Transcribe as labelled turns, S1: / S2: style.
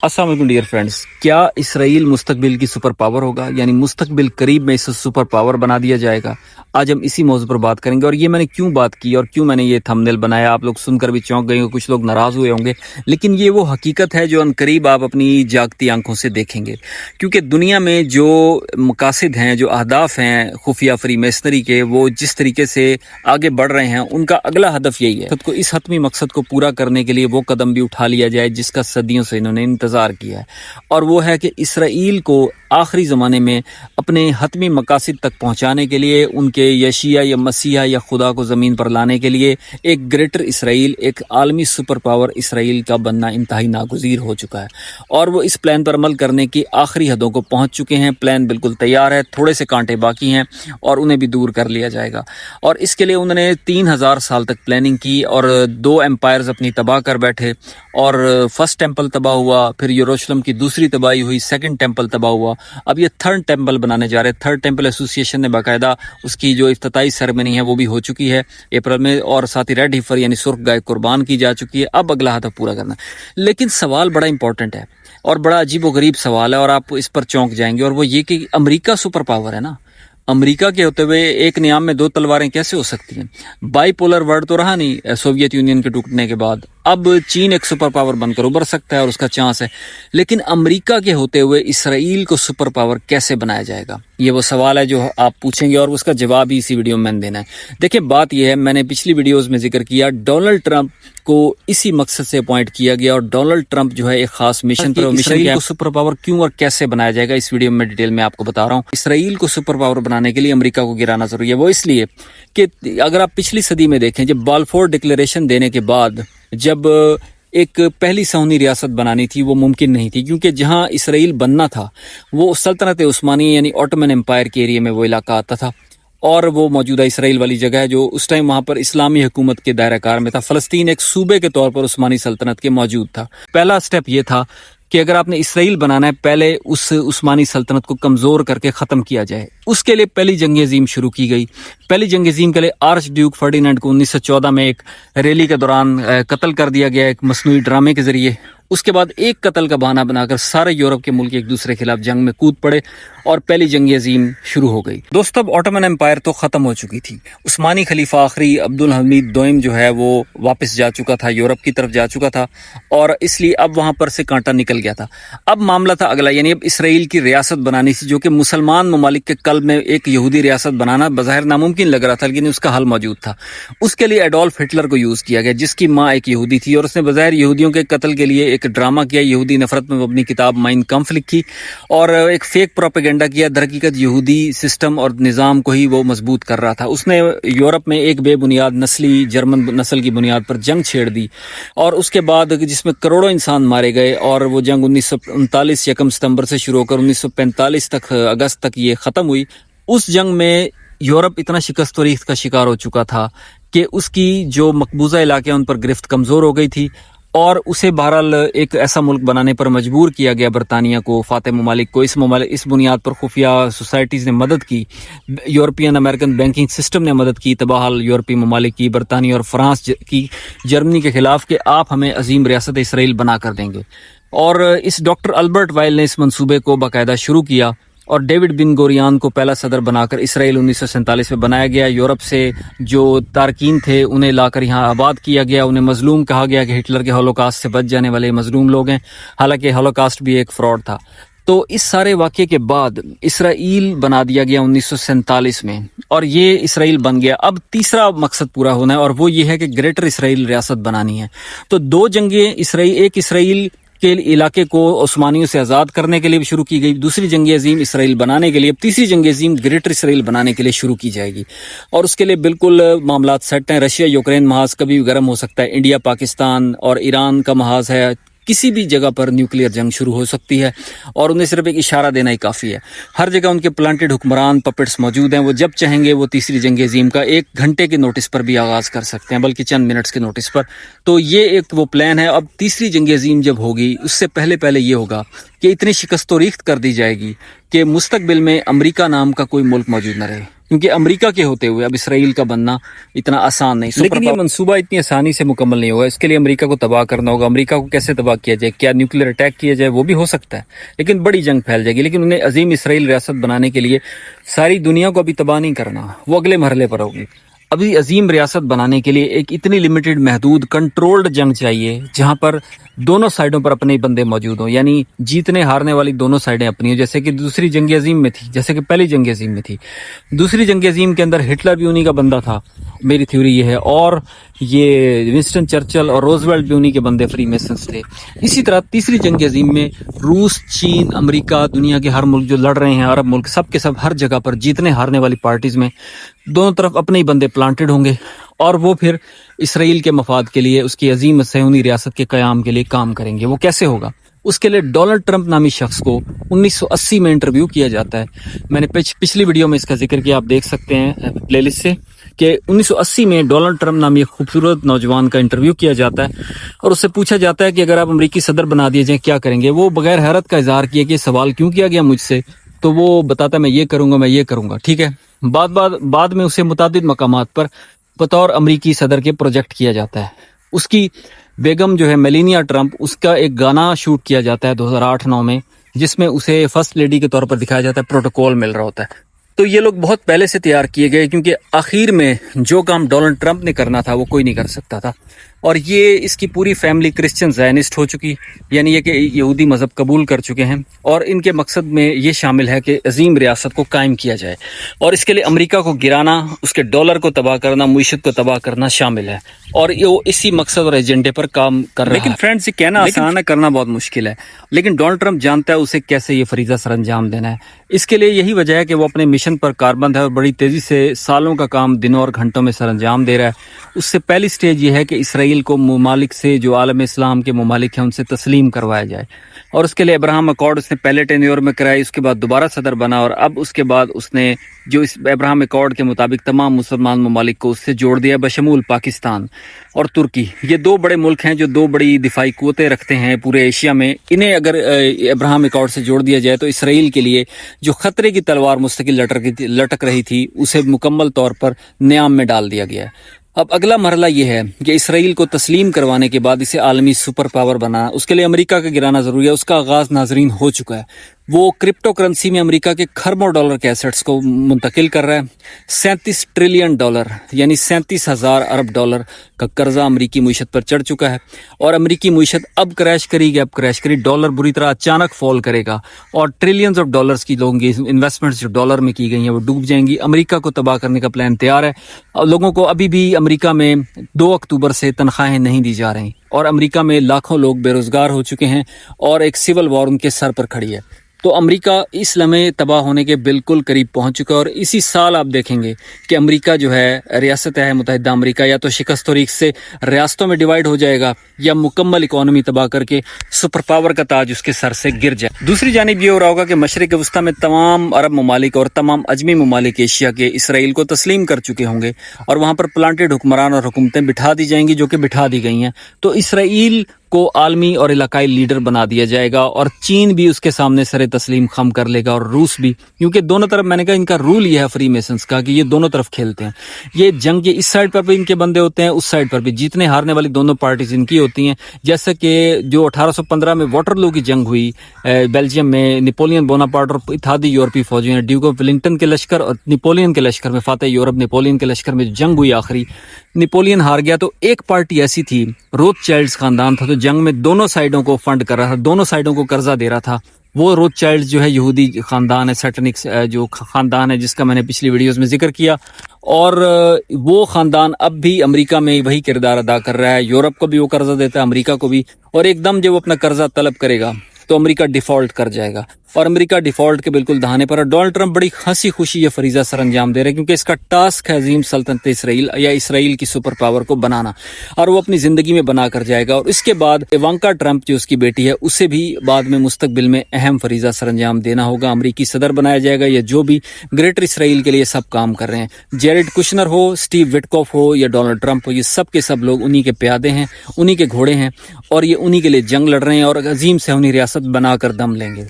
S1: السلام علیکم dear friends, کیا اسرائیل مستقبل کی سپر پاور ہوگا؟ یعنی مستقبل قریب میں اسے سپر پاور بنا دیا جائے گا۔ آج ہم اسی موضوع پر بات کریں گے، اور یہ میں نے کیوں بات کی اور کیوں میں نے یہ تھمبنیل بنایا، آپ لوگ سن کر بھی چونک گئے ہوں، کچھ لوگ ناراض ہوئے ہوں گے، لیکن یہ وہ حقیقت ہے جو ان قریب آپ اپنی جاگتی آنکھوں سے دیکھیں گے۔ کیونکہ دنیا میں جو مقاصد ہیں، جو اہداف ہیں خفیہ فری میسنری کے، وہ جس طریقے سے آگے بڑھ رہے ہیں، ان کا اگلا ہدف یہی ہے خود کو اس حتمی مقصد کو پورا کرنے کے لیے وہ قدم بھی اٹھا لیا جائے جس کا صدیوں سے انہوں نے انتظار کیا ہے، اور وہ ہے کہ اسرائیل کو آخری زمانے میں اپنے حتمی مقاصد تک پہنچانے کے لیے، ان کے یشیع یا مسیح یا خدا کو زمین پر لانے کے لیے ایک گریٹر اسرائیل، ایک عالمی سپر پاور اسرائیل کا بننا انتہائی ناگزیر ہو چکا ہے، اور وہ اس پلان پر عمل کرنے کی آخری حدوں کو پہنچ چکے ہیں۔ پلان بالکل تیار ہے، تھوڑے سے کانٹے باقی ہیں اور انہیں بھی دور کر لیا جائے گا، اور اس کے لیے انہوں نے 3000 سال تک پلاننگ کی، اور 2 ایمپائرز اپنی تباہ کر بیٹھے، اور فرسٹ ٹیمپل تباہ ہوا، پھر یروشلم کی دوسری تباہی ہوئی، سیکنڈ ٹیمپل تباہ ہوا، اب یہ تھرڈ ٹیمپل بنانے جا رہے ہیں۔ تھرڈ ٹیمپل ایسوسی ایشن نے باقاعدہ اس کی جو افتتاحی سرمنی ہے وہ بھی ہو چکی ہے اپریل میں، اور ساتھ ہی ریڈ ہیفر یعنی سرخ گائے قربان کی جا چکی ہے۔ اب اگلا ہدف پورا کرنا، لیکن سوال بڑا امپورٹنٹ ہے اور بڑا عجیب و غریب سوال ہے، اور آپ اس پر چونک جائیں گے، اور وہ یہ کہ امریکہ سپر پاور ہے نا۔ امریکہ کے ہوتے ہوئے ایک نیام میں 2 تلواریں کیسے ہو سکتی ہیں؟ بائی پولر ورلڈ تو رہا نہیں سوویت یونین کے ٹوٹنے کے بعد، اب چین ایک سپر پاور بن کر ابھر سکتا ہے اور اس کا چانس ہے، لیکن امریکہ کے ہوتے ہوئے اسرائیل کو سپر پاور کیسے بنایا جائے گا؟ یہ وہ سوال ہے جو آپ پوچھیں گے، اور اس کا جواب ہی اسی ویڈیو میں نے دینا ہے۔ دیکھیں، بات یہ ہے، میں نے پچھلی ویڈیوز میں ذکر کیا، ڈونلڈ ٹرمپ کو اسی مقصد سے اپوائنٹ کیا گیا، اور ڈونلڈ ٹرمپ جو ہے ایک خاص مشن پر، اسرائیل کو سپر پاور کیوں اور کیسے بنایا جائے گا اس ویڈیو میں ڈیٹیل میں آپ کو بتا رہا ہوں۔ اسرائیل کو سپر پاور بنانے کے لیے امریکہ کو گرانا ضروری ہے، وہ اس لیے کہ اگر آپ پچھلی صدی میں دیکھیں، جب بالفور ڈکلیریشن دینے کے بعد جب ایک پہلی صہیونی ریاست بنانی تھی، وہ ممکن نہیں تھی، کیونکہ جہاں اسرائیل بننا تھا وہ سلطنت عثمانی یعنی اوٹمن امپائر کے ایریے میں وہ علاقہ آتا تھا، اور وہ موجودہ اسرائیل والی جگہ ہے جو اس ٹائم وہاں پر اسلامی حکومت کے دائرہ کار میں تھا۔ فلسطین ایک صوبے کے طور پر عثمانی سلطنت کے موجود تھا۔ پہلا سٹیپ یہ تھا کہ اگر آپ نے اسرائیل بنانا ہے، پہلے اس عثمانی سلطنت کو کمزور کر کے ختم کیا جائے۔ اس کے لیے پہلی جنگ عظیم شروع کی گئی۔ پہلی جنگ عظیم کے لیے آرچ ڈیوک فرڈینینڈ کو 1914 میں ایک ریلی کے دوران قتل کر دیا گیا، ایک مصنوعی ڈرامے کے ذریعے۔ اس کے بعد ایک قتل کا بہانہ بنا کر سارے یورپ کے ملک ایک دوسرے کے خلاف جنگ میں کود پڑے، اور پہلی جنگ عظیم شروع ہو گئی۔ دوستو، اب اوٹمن امپائر تو ختم ہو چکی تھی، عثمانی خلیفہ آخری عبدالحمید دوئم جو ہے وہ واپس جا چکا تھا، یورپ کی طرف جا چکا تھا، اور اس لیے اب وہاں پر سے کانٹا نکل گیا تھا۔ اب معاملہ تھا اگلا، یعنی اب اسرائیل کی ریاست بنانی تھی، جو کہ مسلمان ممالک کے قلب میں ایک یہودی ریاست بنانا بظاہر ناممکن لگ رہا تھا، لیکن اس کا حل موجود تھا۔ اس کے لیے ایڈولف ہٹلر کو یوز کیا گیا، جس کی ماں ایک یہودی تھی، اور اس نے بظاہر یہودیوں کے قتل کے لیے ایک ڈرامہ کیا، یہودی نفرت میں مبنی کتاب مائن کمف لکھی، اور ایک فیک پروپیگنڈا کیا۔ در حقیقت یہودی سسٹم اور نظام کو ہی وہ مضبوط کر رہا تھا۔ اس نے یورپ میں ایک بے بنیاد نسلی جرمن نسل کی بنیاد پر جنگ چھیڑ دی، اور اس کے بعد جس میں کروڑوں انسان مارے گئے، اور وہ جنگ 1939 یکم ستمبر سے شروع ہو کر 1945 تک اگست تک یہ ختم ہوئی۔ اس جنگ میں یورپ اتنا شکست و ریخت کا شکار ہو چکا تھا کہ اس کی جو مقبوضہ علاقے ان پر گرفت کمزور ہو گئی تھی، اور اسے بہرحال ایک ایسا ملک بنانے پر مجبور کیا گیا برطانیہ کو، فاتح ممالک کو۔ اس بنیاد پر خفیہ سوسائٹیز نے مدد کی، یورپین امریکن بینکنگ سسٹم نے مدد کی تباہل یورپی ممالک کی، برطانیہ اور فرانس کی، جرمنی کے خلاف، کہ آپ ہمیں عظیم ریاست اسرائیل بنا کر دیں گے۔ اور اس ڈاکٹر البرٹ وائل نے اس منصوبے کو باقاعدہ شروع کیا، اور ڈیوڈ بن گوریان کو پہلا صدر بنا کر اسرائیل 1947 میں بنایا گیا۔ یورپ سے جو تارکین تھے انہیں لا کر یہاں آباد کیا گیا، انہیں مظلوم کہا گیا کہ ہٹلر کے ہولوکاسٹ سے بچ جانے والے مظلوم لوگ ہیں، حالانکہ ہولوکاسٹ بھی ایک فراڈ تھا۔ تو اس سارے واقعے کے بعد اسرائیل بنا دیا گیا 1947 میں، اور یہ اسرائیل بن گیا۔ اب تیسرا مقصد پورا ہونا ہے، اور وہ یہ ہے کہ گریٹر اسرائیل ریاست بنانی ہے۔ تو 2 جنگیں ایک اسرائیل کے علاقے کو عثمانیوں سے آزاد کرنے کے لیے شروع کی گئی، دوسری جنگ عظیم اسرائیل بنانے کے لیے، اب تیسری جنگ عظیم گریٹر اسرائیل بنانے کے لیے شروع کی جائے گی، اور اس کے لیے بالکل معاملات سیٹ ہیں۔ رشیا یوکرین محاذ کبھی بھی گرم ہو سکتا ہے، انڈیا پاکستان اور ایران کا محاذ ہے، کسی بھی جگہ پر نیوکلیئر جنگ شروع ہو سکتی ہے، اور انہیں صرف ایک اشارہ دینا ہی کافی ہے۔ ہر جگہ ان کے پلانٹڈ حکمران پپٹس موجود ہیں، وہ جب چاہیں گے وہ تیسری جنگ عظیم کا 1 گھنٹے کے نوٹس پر بھی آغاز کر سکتے ہیں، بلکہ چند منٹس کے نوٹس پر۔ تو یہ ایک وہ پلان ہے۔ اب تیسری جنگ عظیم جب ہوگی، اس سے پہلے یہ ہوگا کہ اتنی شکست و ریخت کر دی جائے گی کہ مستقبل میں امریکہ نام کا کوئی ملک موجود نہ رہے۔ کیونکہ امریکہ کے ہوتے ہوئے اب اسرائیل کا بننا اتنا آسان نہیں. لیکن یہ منصوبہ اتنی آسانی سے مکمل نہیں ہوگا. اس کے لیے امریکہ کو تباہ کرنا ہوگا. امریکہ کو کیسے تباہ کیا جائے؟ کیا نیوکلیر اٹیک کیا جائے؟ وہ بھی ہو سکتا ہے, لیکن بڑی جنگ پھیل جائے گی. لیکن انہیں عظیم اسرائیل ریاست بنانے کے لیے ساری دنیا کو ابھی تباہ نہیں کرنا, وہ اگلے مرحلے پر ہوگی. ابھی عظیم ریاست بنانے کے لیے ایک اتنی لمیٹڈ, محدود, کنٹرولڈ جنگ چاہیے جہاں پر دونوں سائڈوں پر اپنے بندے موجود ہوں, یعنی جیتنے ہارنے والی دونوں سائڈیں اپنی ہوں, جیسے کہ دوسری جنگ عظیم میں تھی, جیسے کہ پہلی جنگ عظیم میں تھی. دوسری جنگ عظیم کے اندر ہٹلر بھی انہی کا بندہ تھا, میری تھیوری یہ ہے, اور یہ ونسٹن چرچل اور روزویلٹ بھی انہی کے بندے فری میسنز تھے. اسی طرح تیسری جنگ عظیم میں روس, چین, امریکہ, دنیا کے ہر ملک جو لڑ رہے ہیں, عرب ملک, سب کے سب ہر جگہ پر جیتنے ہارنے والی پارٹیز میں دونوں طرف اپنے ہی بندے پلانٹڈ ہوں گے, اور وہ پھر اسرائیل کے مفاد کے لیے, اس کی عظیم صہیونی ریاست کے قیام کے لیے کام کریں گے. وہ کیسے ہوگا؟ اس کے لیے ڈونلڈ ٹرمپ نامی شخص کو 1980 میں انٹرویو کیا جاتا ہے. میں نے پچھلی ویڈیو میں اس کا ذکر کیا, آپ دیکھ سکتے ہیں پلے لسٹ سے, کہ 1980 میں ڈونلڈ ٹرمپ نامی ایک خوبصورت نوجوان کا انٹرویو کیا جاتا ہے, اور اس سے پوچھا جاتا ہے کہ اگر آپ امریکی صدر بنا دیے جائیں کیا کریں گے. وہ بغیر حیرت کا اظہار کیا کہ یہ سوال کیوں کیا گیا مجھ سے, تو وہ بتاتا ہے میں یہ کروں گا, میں یہ کروں گا. ٹھیک ہے, بعد میں اسے متعدد مقامات پر بطور امریکی صدر کے پروجیکٹ کیا جاتا ہے. اس کی بیگم جو ہے میلینیا ٹرمپ, اس کا ایک گانا شوٹ کیا جاتا ہے 2008-9 میں, جس میں اسے فرسٹ لیڈی کے طور پر دکھایا جاتا ہے, پروٹوکول مل رہا ہوتا ہے. تو یہ لوگ بہت پہلے سے تیار کیے گئے, کیونکہ آخر میں جو کام ڈونلڈ ٹرمپ نے کرنا تھا وہ کوئی نہیں کر سکتا تھا. اور یہ اس کی پوری فیملی کرسچن زائنسٹ ہو چکی, یعنی یہ کہ یہودی مذہب قبول کر چکے ہیں, اور ان کے مقصد میں یہ شامل ہے کہ عظیم ریاست کو قائم کیا جائے, اور اس کے لیے امریکہ کو گرانا, اس کے ڈالر کو تباہ کرنا, معیشت کو تباہ کرنا شامل ہے, اور یہ اسی مقصد اور ایجنڈے پر کام کر رہا ہے. لیکن فرینڈز, یہ کہنا آسان ہے, کرنا بہت مشکل ہے. لیکن ڈونلڈ ٹرمپ جانتا ہے اسے کیسے یہ فریضہ سر انجام دینا ہے. اس کے لیے یہی وجہ ہے کہ وہ اپنے مشن پر کاربند ہے, اور بڑی تیزی سے سالوں کا کام دنوں اور گھنٹوں میں سر انجام دے رہا ہے. اس سے پہلی سٹیج یہ ہے کہ اسرائیل کو ممالک سے, جو عالم اسلام کے ممالک ہیں, ان سے تسلیم کروایا جائے, اور اس کے لیے ابراہم اکارڈ اس نے پہلے ٹینیور میں کرائی, اس کے بعد دوبارہ صدر بنا, اور اب اس کے بعد اس نے جو اس ابراہم اکارڈ کے مطابق تمام مسلمان ممالک کو اس سے جوڑ دیا, بشمول پاکستان اور ترکی. یہ دو بڑے ملک ہیں جو دو بڑی دفاعی قوتیں رکھتے ہیں پورے ایشیا میں. انہیں اگر ابراہم اکارڈ سے جوڑ دیا جائے تو اسرائیل کے لیے جو خطرے کی تلوار مستقل لٹک رہی تھی, اسے مکمل طور پر نیام میں ڈال دیا گیا ہے. اب اگلا مرحلہ یہ ہے کہ اسرائیل کو تسلیم کروانے کے بعد اسے عالمی سپر پاور بنانا. اس کے لیے امریکہ کا گرانا ضروری ہے. اس کا آغاز ناظرین ہو چکا ہے. وہ کرپٹو کرنسی میں امریکہ کے کھربوں ڈالر کے ایسٹس کو منتقل کر رہا ہے. 37 ٹریلین ڈالر یعنی 37,000 ارب ڈالر کا قرضہ امریکی معیشت پر چڑھ چکا ہے, اور امریکی معیشت اب کریش کرے گی. ڈالر بری طرح اچانک فال کرے گا, اور ٹریلینز آف ڈالرز کی لوگوں کی انویسٹمنٹس جو ڈالر میں کی گئی ہیں وہ ڈوب جائیں گی. امریکہ کو تباہ کرنے کا پلان تیار ہے. لوگوں کو ابھی بھی امریکہ میں 2 اکتوبر سے تنخواہیں نہیں دی جا رہی, اور امریکہ میں لاکھوں لوگ بے روزگار ہو چکے ہیں, اور ایک سول وار ان کے سر پر کھڑی ہے. تو امریکہ اس لمحے تباہ ہونے کے بالکل قریب پہنچ چکا ہے, اور اسی سال آپ دیکھیں گے کہ امریکہ جو ہے, ریاست ہے متحدہ امریکہ, یا تو شکست و ریخت سے ریاستوں میں ڈیوائیڈ ہو جائے گا, یا مکمل اکانومی تباہ کر کے سپر پاور کا تاج اس کے سر سے گر جائے. دوسری جانب یہ ہو رہا ہوگا کہ مشرق وسطیٰ میں تمام عرب ممالک اور تمام عجمی ممالک ایشیا کے اسرائیل کو تسلیم کر چکے ہوں گے, اور وہاں پر پلانٹڈ حکمران اور حکومتیں بٹھا دی جائیں گی, جو کہ بٹھا دی گئی ہیں. تو اسرائیل کو عالمی اور علاقائی لیڈر بنا دیا جائے گا, اور چین بھی اس کے سامنے سر تسلیم خم کر لے گا, اور روس بھی, کیونکہ دونوں طرف, میں نے کہا ان کا رول یہ ہے فری میسنز کا کہ یہ دونوں طرف کھیلتے ہیں. یہ جنگ کے اس سائڈ پر بھی ان کے بندے ہوتے ہیں, اس سائڈ پر بھی. جیتنے ہارنے والی دونوں پارٹیز ان کی ہوتی ہیں. جیسا کہ جو 1815 میں واٹرلو کی جنگ ہوئی بیلجیم میں, نیپولین بوناپارٹ اور اتحادی یورپی فوجیوں نے ڈیوک آف ولنگٹن کے لشکر اور نیپولین کے لشکر میں, فاتح یورپ نیپولین کے لشکر میں جنگ ہوئی, آخری نیپولین ہار گیا. تو ایک پارٹی ایسی تھی, روتھ چائلڈز خاندان تھا, تو جنگ میں دونوں سائڈوں کو فنڈ کر رہا تھا, دونوں سائڈوں کو قرضہ دے رہا تھا. وہ روتھ چائلڈز جو ہے یہودی خاندان ہے, سیٹنک جو خاندان ہے, جس کا میں نے پچھلی ویڈیوز میں ذکر کیا, اور وہ خاندان اب بھی امریکہ میں وہی کردار ادا کر رہا ہے. یورپ کو بھی وہ قرضہ دیتا ہے, امریکہ کو بھی, اور ایک دم جب وہ اپنا قرضہ طلب کرے گا تو امریکہ ڈیفالٹ کر جائے گا, اور امریکہ ڈیفالٹ کے بالکل دہانے پر. ڈونلڈ ٹرمپ بڑی ہنسی خوشی یہ فریضہ سر انجام دے رہے ہیں, کیونکہ اس کا ٹاسک ہے عظیم سلطنت اسرائیل یا اسرائیل کی سپر پاور کو بنانا, اور وہ اپنی زندگی میں بنا کر جائے گا. اور اس کے بعد ایوانکا ٹرمپ جو اس کی بیٹی ہے, اسے بھی بعد میں مستقبل میں اہم فریضہ سر انجام دینا ہوگا. امریکی صدر بنایا جائے گا, یا جو بھی گریٹر اسرائیل کے لیے سب کام کر رہے ہیں, جیریڈ کشنر ہو, اسٹیو وٹکوف ہو, یا ڈونلڈ ٹرمپ ہو, یہ سب کے سب لوگ انہی کے پیادے ہیں, انہی کے گھوڑے ہیں, اور یہ انہی کے لیے جنگ لڑ رہے ہیں, اور عظیم صہیونی ریاست بنا کر دم لیں گے.